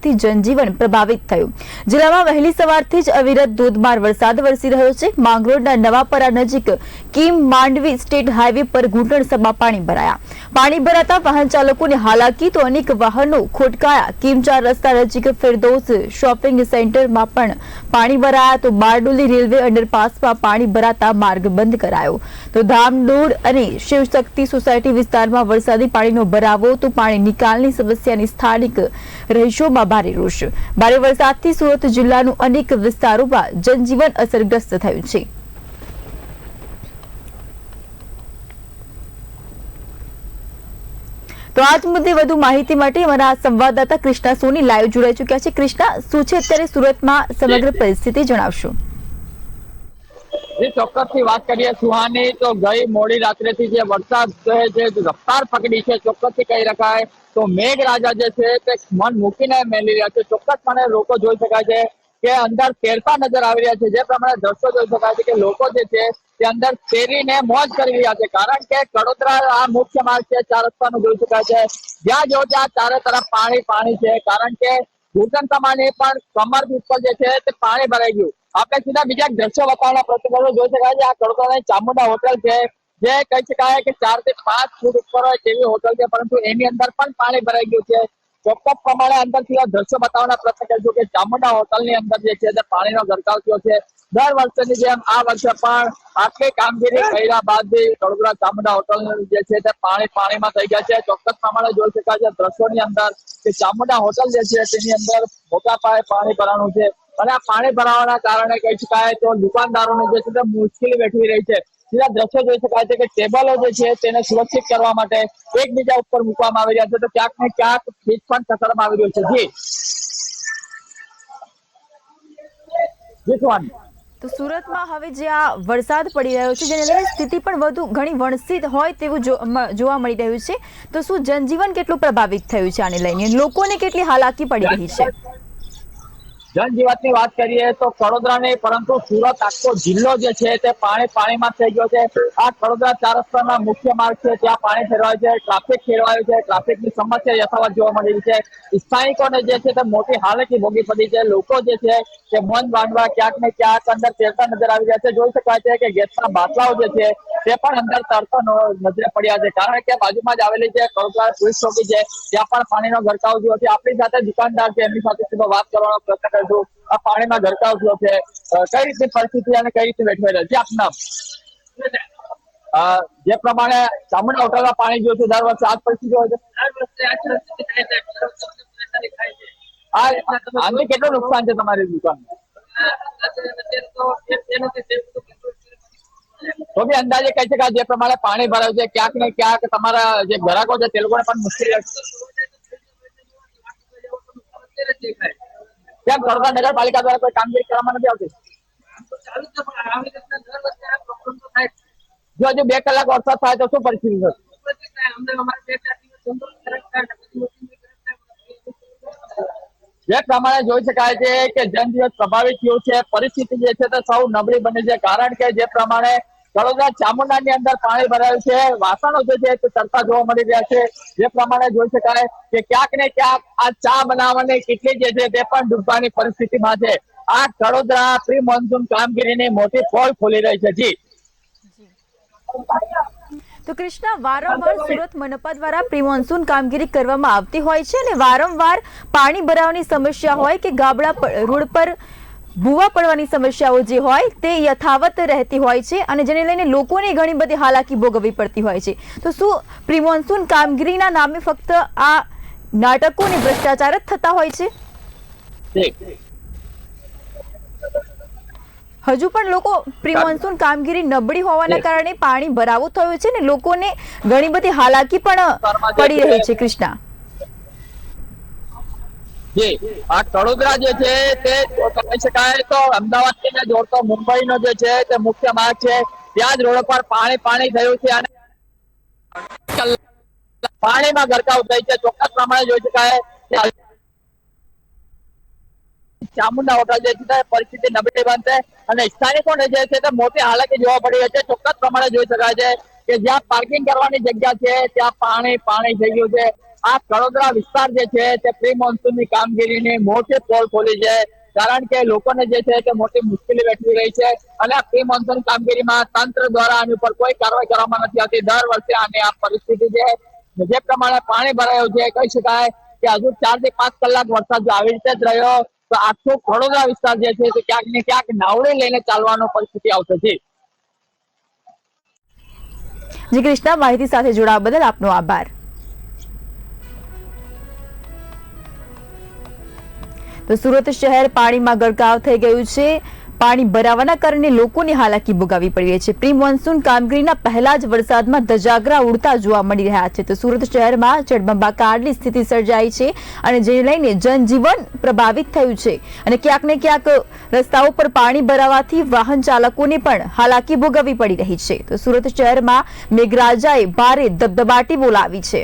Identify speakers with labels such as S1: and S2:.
S1: થી જનજીવન પ્રભાવિત થયું। જિલ્લામાં વહેલી સવારથી જ અવિરત ધોધમાર વરસાદ વરસી રહ્યો છે। માંગરોળના નવાપરા નજીક કીમ માંડવી સ્ટેટ હાઈવે પર ઘૂંટણસમાં પાણી ભરાયા। પાણી ભરાતા વાહન ચાલકોને હાલાકી તો અનેક વાહનો ખોટકાયા। કીમ 4 રસ્તા નજીક ફિરદૌસ શોપિંગ સેન્ટરમાં પણ પાણી ભરાયા તો બારડોલી રેલવે અંડરપાસમાં પાણી ભરાતા માર્ગ બંધ કરાયો। તો ધામડોળ અને શિવશક્તિ સોસાયટી વિસ્તારમાં વરસાદી પાણીનો ભરાવો તો પાણી નિકાલની સમસ્યાની સ્થાનિક રહીશોમાં ભારે રોષ। ભારે વરસાદથી સુરત જિલ્લાનું અનેક વિસ્તારોમાં જનજીવન અસરગ્રસ્ત થયું છે। તો આજ મુદ્દે વધુ માહિતી માટે અમારા સંવાદદાતા કૃષ્ણા સોની લાઈવ જોડાઈ ચૂક્યા છે। કૃષ્ણા, શું છે અત્યારે સુરતમાં સમગ્ર પરિસ્થિતિ જણાવશો?
S2: ચોક્કસથી વાત કરીએ સુહાની, તો ગઈ મોડી રાત્રેથી જે વરસાદ જે રફતાર પકડી છે ચોક્કસથી કહી શકાય તો મેઘરાજા જે છે તે મન મૂકીને મેલી રહ્યા છે। ચોક્કસપણે લોકો જોઈ શકાય છે કે અંદર તેરતા નજર આવી રહ્યા છે। જે પ્રમાણે દ્રશ્યો જોઈ શકાય છે કે લોકો જે છે તે અંદર તેરીને મોજ કરી રહ્યા છે, કારણ કે કડોદરા આ મુખ્ય માર્ગ છે 4 રસ્તાનું જોઈ શકાય છે। જ્યાં જો ત્યાં ચારે તરફ પાણી છે, કારણ કે ઘૂંટણ સમાને પણ કમર ઉપર જે છે તે પાણી ભરાઈ ગયું। આપણે સીધા બીજા દ્રશ્યો બતાવવાના પ્રયત્ન કરો। જોઈ શકાય છે આ કડોદરાની ચામુંડા હોટલ છે, જે કહી શકાય કે 4 થી 5 ફૂટ ઉપર હોય તેવી હોટલ છે, પરંતુ એની અંદર પણ પાણી ભરાઈ ગયું છે। ચોક્કસ પ્રમાણે અંદરથી દ્રશ્યો બતાવવાના પ્રયત્ન કરીશું કે ચામુંડા હોટલની અંદર જે છે તે પાણીનો ગરકાવ થયો છે। દર વર્ષની જેમ આ વર્ષે પણ આટલી કામગીરી કર્યા બાદ કડોદરા ચામુંડા હોટલ જે છે તે પાણીમાં થઈ ગયા છે। ચોક્કસ પ્રમાણે જોઈ શકાય છે દ્રશ્યોની અંદર કે ચામુંડા હોટલ જે છે તેની અંદર મોટા પાયે પાણી ભરાવાનું છે, અને આ પાણી ભરાવાના કારણે કહી શકાય તો દુકાનદારોને જે છે તે મુશ્કેલી વેઠવી રહી છે। સીધા દ્રશ્યો જોઈ શકાય છે કે ટેબલો જે છે તેને સુરક્ષિત કરવા માટે એકબીજા ઉપર મૂકવામાં આવી રહ્યા છે, તો ક્યાંક ને ક્યાંક ફીસ પણ ખસેડવામાં આવી રહ્યું છે। જી સુહાની,
S1: તો સુરતમાં હવે જે આ વરસાદ પડી રહ્યો છે જેને લઈને સ્થિતિ પણ વધુ ઘણી વણસીત હોય તેવું જોવા મળી રહ્યું છે। તો શું જનજીવન કેટલું પ્રભાવિત થયું છે આને લઈને, લોકોને કેટલી હાલાકી પડી રહી છે?
S2: જનજીવનની વાત કરીએ તો કડોદરા નહીં પરંતુ સુરત આખો જિલ્લો જે છે તે પાણીમાં થઈ ગયો છે। આ કડોદરા 4 રસ્તાના મુખ્ય માર્ગ છે, ત્યાં પાણી ફેરવાયું છે, ટ્રાફિક ફેરવાયું છે, ટ્રાફિકની સમસ્યા યથાવત જોવા મળી રહી છે। સ્થાનિકોને જે છે તે મોટી હાલાકી ભોગવી પડી છે। લોકો જે છે તે મન બાંધવા ક્યાંક ને ક્યાંક અંદર તરતા નજર આવી રહ્યા છે। જોઈ શકાય છે કે ગેસના બાટલાઓ જે છે તે પણ અંદર તરતા નજરે પડ્યા છે, કારણ કે બાજુમાં જ આવેલી છે કડોદરા પોલીસ ચોકી છે, ત્યાં પણ પાણીનો ગરકાવ થયો છે। આપણી સાથે દુકાનદાર છે, એમની સાથે સીધો વાત કરવાનો પ્રયત્ન કરીશું। આ પાણીમાં ગરકાવ થયો છે, કઈ રીતની પરિસ્થિતિ અને કઈ રીતે વેઠવાઈ રહી છે આપના? જે પ્રમાણે ચામુંડા હોટલમાં પાણી ગયું છે, દર વર્ષે આ પરિસ્થિતિ હોય છે? આને કેટલું નુકસાન છે તમારી દુકાન? તો બી અંદાજે કહી શકાય જે પ્રમાણે પાણી ભરાયું છે ક્યાંક ને ક્યાંક તમારા જે ગ્રાહકો છે તે લોકોને પણ મુશ્કેલી કેમ કડોદરા નગરપાલિકા દ્વારા કોઈ કામગીરી કરવામાં નથી આવતી? જો હજુ 2 કલાક વરસાદ થાય તો શું પરિસ્થિતિ થશે? જે પ્રમાણે જોઈ શકાય છે કે જનજીવન પ્રભાવિત થયું છે, પરિસ્થિતિ જે છે તે સૌ નબળી બની છે, કારણ કે જે પ્રમાણે કડોદરા ચામુંડાની અંદર પાણી ભરાયું છે, વાસણો જે છે તે તરતા જોવા મળી રહ્યા છે। જે પ્રમાણે જોઈ શકાય કે ક્યાંક ને ક્યાંક આ ચા બનાવવાની કેટલી જે છે તે પણ ડૂબવાની પરિસ્થિતિમાં છે। આ કડોદરા પ્રી મોન્સૂન કામગીરીની મોટી પોલ ખોલી રહી છે। જી
S1: તો કૃષ્ણા, વારંવાર સુરત મનપા દ્વારા પ્રી મોન્સૂન કામગીરી કરવામાં આવતી હોય છે અને વારંવાર પાણી ભરાવાની સમસ્યા હોય કે ગાબડા રોડ પર ભૂવા પડવાની સમસ્યાઓ જે હોય તે યથાવત રહેતી હોય છે, અને જેને લઈને લોકોને ઘણી બધી હાલાકી ભોગવવી પડતી હોય છે। તો શું પ્રી મોન્સૂન કામગીરીના નામે ફક્ત આ નાટકો અને ભ્રષ્ટાચાર જ થતા હોય છે? હજુ પણ લોકો પ્રી મોન્સૂન કામગીરી નબળી હોવાના કારણે પાણી ભરાવો થયો છે ને લોકોને ઘણી બધી હાલાકી પણ પડી રહી છે। કૃષ્ણા,
S2: આ કડોદરા જે છે તે કહી શકાય તો અમદાવાદથી જોડતો મુંબઈનો જે છે તે મુખ્ય માર્ગ છે, ત્યાં જ રોડ પર પાણી થયું છે અને પાણીમાં ગરકાવ થઈ છે। ચોક્કસ પ્રમાણે જોઈ શકાય ચામુંડા હોટલ જે છે પરિસ્થિતિ નબળી બનશે અને સ્થાનિકોને જે છે તે મોટી હાલાકી જોવા પડી રહી છે। ચોક્કસ પ્રમાણે જોઈ શકાય છે કે જ્યાં પાર્કિંગ કરવાની જગ્યા છે ત્યાં પાણી થઈ ગયું છે। આ કડોદરા વિસ્તાર જે છે તે પ્રી મોન્સૂનની કામગીરીની મોટી પોલ ખોલી છે, કારણ કે લોકોને જે છે તે મોટી મુશ્કેલી વેઠવી રહી છે અને આ પ્રી મોન્સૂન કામગીરીમાં તંત્ર દ્વારા આની ઉપર કોઈ કાર્યવાહી કરવામાં નથી આવતી. દર વર્ષે આની આ પરિસ્થિતિ છે, જે પ્રમાણે પાણી ભરાયું છે, કહી શકાય કે હજુ 4 થી 5 કલાક વરસાદ જો આવી રીતે જ રહ્યો તો આખો કડોદરા વિસ્તાર જે છે તે ક્યાંક ને ક્યાંક નાવડી લઈને ચાલવાનો પરિસ્થિતિ આવશે.
S1: જી કૃષ્ણા, માહિતી સાથે જોડાવા બદલ આપનો આભાર. તો સુરત શહેર પાણીમાં ગરકાવ થઈ ગયું છે. પાણી ભરાવાના કારણે લોકોની હાલાકી ભોગવવી પડી રહી છે. પ્રી મોન્સૂન કામગીરીના પહેલા જ વરસાદમાં ધજાગરા ઉડતા જોવા મળી રહ્યા છે. તો સુરત શહેરમાં જળબંબાકારની સ્થિતિ સર્જાઈ છે અને જેને લઈને જનજીવન પ્રભાવિત થયું છે અને ક્યાંક ને ક્યાંક રસ્તાઓ પર પાણી ભરાવાથી વાહન ચાલકોને પણ હાલાકી ભોગવવી પડી રહી છે. તો સુરત શહેરમાં મેઘરાજાએ ભારે દબદબાટી બોલાવી છે.